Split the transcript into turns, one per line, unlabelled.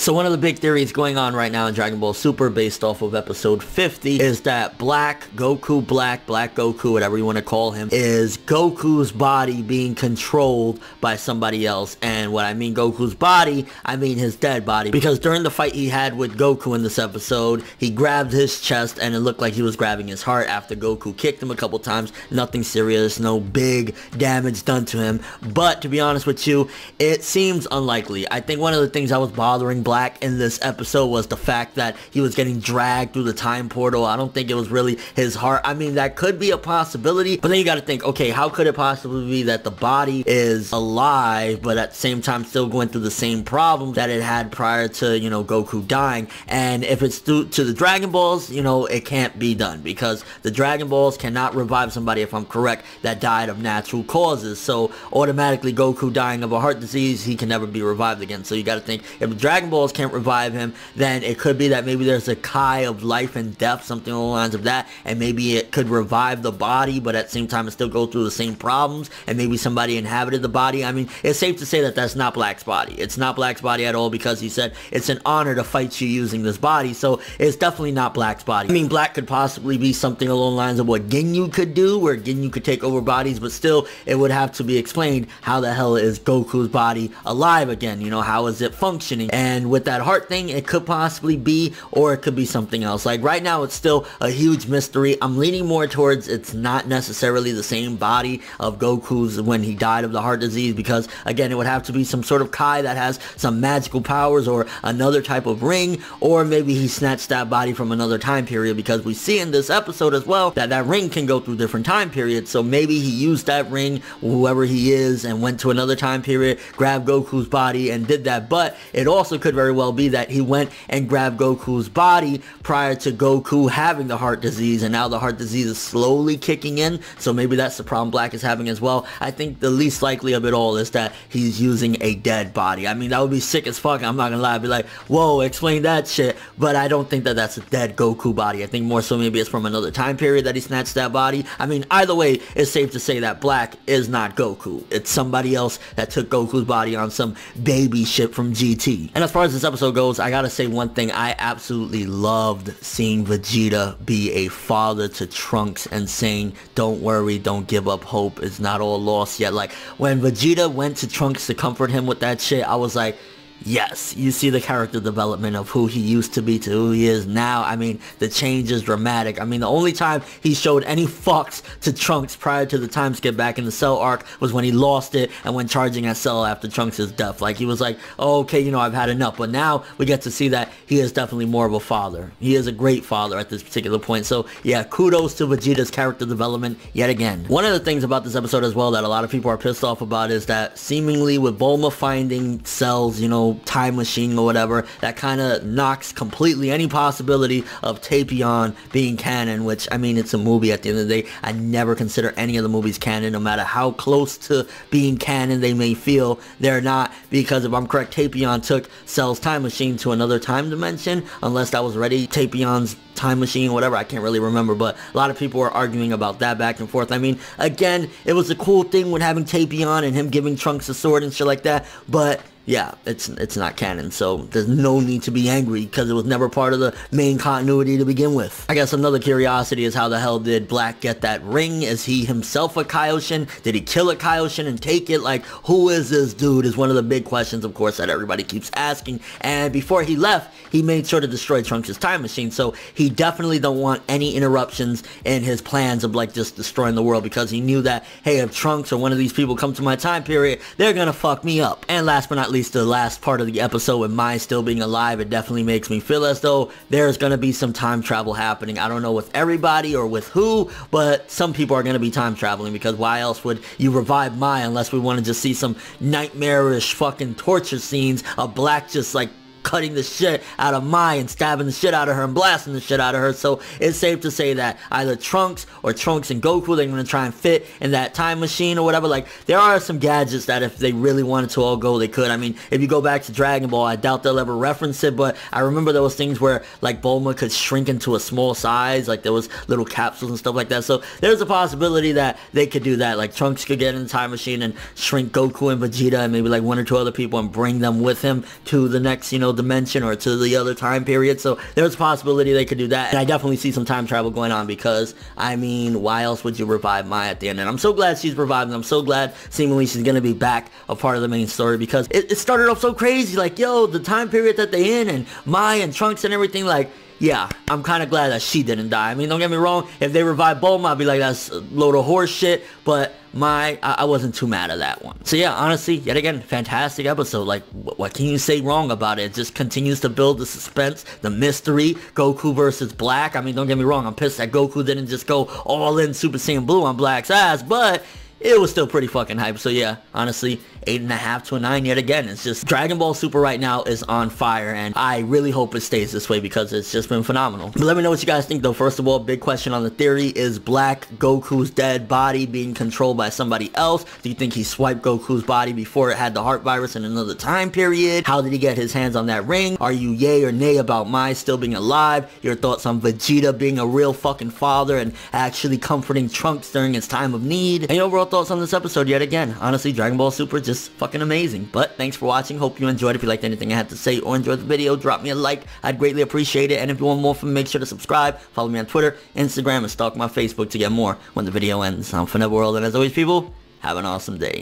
So one of the big theories going on right now in Dragon Ball Super based off of episode 50 is that Black Goku, Black Goku, whatever you want to call him, is Goku's body being controlled by somebody else. And when I mean Goku's body, I mean his dead body. Because during the fight he had with Goku in this episode, he grabbed his chest and it looked like he was grabbing his heart after Goku kicked him a couple times. Nothing serious, no big damage done to him. But to be honest with you, it seems unlikely. I think one of the things that was bothering Black in this episode was the fact that he was getting dragged through the time portal. I don't think it was really his heart. I mean, that could be a possibility, but then you got to think, okay, how could it possibly be that the body is alive, but at the same time still going through the same problems that it had prior to, you know, Goku dying? And if it's due to the Dragon Balls, you know, it can't be done because the Dragon Balls cannot revive somebody, if I'm correct, that died of natural causes. So automatically Goku dying of a heart disease, he can never be revived again. So you got to think, if the Dragon Balls can't revive him, then it could be that maybe there's a Kai of life and death, something along the lines of that, and maybe it could revive the body, but at the same time it still go through the same problems, and maybe somebody inhabited the body. I mean, it's safe to say that that's not Black's body. It's not Black's body at all, because he said it's an honor to fight you using this body, so it's definitely not Black's body. I mean, Black could possibly be something along the lines of what Ginyu could do, where Ginyu could take over bodies, but still it would have to be explained, how the hell is Goku's body alive again? You know, how is it functioning? And with that heart thing, it could possibly be, or it could be something else. Like right now it's still a huge mystery. I'm leaning more towards it's not necessarily the same body of Goku's when he died of the heart disease, because again, it would have to be some sort of Kai that has some magical powers or another type of ring, or maybe he snatched that body from another time period, because we see in this episode as well that that ring can go through different time periods. So maybe he used that ring, whoever he is, and went to another time period, grabbed Goku's body and did that. But it also could very well be that he went and grabbed Goku's body prior to Goku having the heart disease, and now the heart disease is slowly kicking in, so maybe that's the problem Black is having as well. I think the least likely of it all is that he's using a dead body. I mean, that would be sick as fuck. I'm not gonna lie, I'd be like, whoa, explain that shit, but I don't think that that's a dead Goku body. I think more so maybe it's from another time period that he snatched that body. I mean, either way, it's safe to say that Black is not Goku. It's somebody else that took Goku's body on some baby shit from GT. And as far as this episode goes, I gotta say one thing, I absolutely loved seeing Vegeta be a father to Trunks and saying, don't worry, don't give up hope, it's not all lost yet. Like, when Vegeta went to Trunks to comfort him with that shit, I was like, yes, you see the character development of who he used to be to who he is now. I mean, the change is dramatic. I mean, the only time he showed any fucks to Trunks prior to the time skip back in the Cell arc was when he lost it and when charging at Cell after Trunks' death. Like, he was like, oh, okay, you know, I've had enough. But now we get to see that he is definitely more of a father. He is a great father at this particular point. So, yeah, kudos to Vegeta's character development yet again. One of the things about this episode as well that a lot of people are pissed off about is that seemingly with Bulma finding Cell's, you know, time machine or whatever, that kind of knocks completely any possibility of Tapion being canon, which, I mean, it's a movie at the end of the day. I never consider any of the movies canon, no matter how close to being canon they may feel. They're not, because if I'm correct, Tapion took Cell's time machine to another time dimension, unless that was already Tapion's time machine or whatever. I can't really remember, but a lot of people were arguing about that back and forth. I mean, again, it was a cool thing with having Tapion and him giving Trunks a sword and shit like that, but yeah, it's not canon, so there's no need to be angry because it was never part of the main continuity to begin with. I guess another curiosity is how the hell did Black get that ring? Is he himself a Kaioshin? Did he kill a Kaioshin and take it? Like, who is this dude is one of the big questions, of course, that everybody keeps asking. And before he left, he made sure to destroy Trunks' time machine, so he definitely don't want any interruptions in his plans of, like, just destroying the world, because he knew that, hey, if Trunks or one of these people come to my time period, they're gonna fuck me up. And last but not least, the last part of the episode with Mai still being alive, it definitely makes me feel as though there's gonna be some time travel happening. I don't know with everybody or with who, but some people are gonna be time traveling, because why else would you revive Mai unless we want to just see some nightmarish fucking torture scenes of Black just like cutting the shit out of Mai and stabbing the shit out of her and blasting the shit out of her. So it's safe to say that either Trunks or Trunks and Goku, they're going to try and fit in that time machine or whatever. Like, there are some gadgets that if they really wanted to all go, they could. I mean, if you go back to Dragon Ball, I doubt they'll ever reference it, but I remember there was things where, like, Bulma could shrink into a small size, like there was little capsules and stuff like that. So there's a possibility that they could do that. Like, Trunks could get in the time machine and shrink Goku and Vegeta and maybe like one or two other people and bring them with him to the next, you know, dimension or to the other time period. So there's a possibility they could do that. And I definitely see some time travel going on because, I mean, why else would you revive Mai at the end? And I'm so glad she's revived, and I'm so glad seemingly she's going to be back a part of the main story because it started off so crazy. Like, yo, the time period that they in and Mai and Trunks and everything, like, yeah, I'm kind of glad that she didn't die. I mean, don't get me wrong, if they revive Bulma, I'd be like, that's a load of horse shit, but I wasn't too mad at that one. So yeah, honestly, yet again, fantastic episode. Like, what can you say wrong about it? It just continues to build the suspense, the mystery, Goku versus Black. I mean, don't get me wrong, I'm pissed that Goku didn't just go all in Super Saiyan Blue on Black's ass, but it was still pretty fucking hype. So yeah, honestly, 8.5 to a 9 yet again. It's just Dragon Ball Super right now is on fire, and I really hope it stays this way because it's just been phenomenal. But let me know what you guys think though. First of all, big question on the theory, is Black Goku's dead body being controlled by somebody else? Do you think he swiped Goku's body before it had the heart virus in another time period? How did he get his hands on that ring? Are you yay or nay about Mai still being alive? Your thoughts on Vegeta being a real fucking father and actually comforting Trunks during his time of need? And your overall thoughts on this episode yet again. Honestly, Dragon Ball Super just fucking amazing. But thanks for watching. Hope you enjoyed. If you liked anything I had to say or enjoyed the video, drop me a like. I'd greatly appreciate it. And if you want more from me, make sure to subscribe. Follow me on Twitter, Instagram, and stalk my Facebook to get more when the video ends. I'm ForneverWorld, and as always, people, have an awesome day.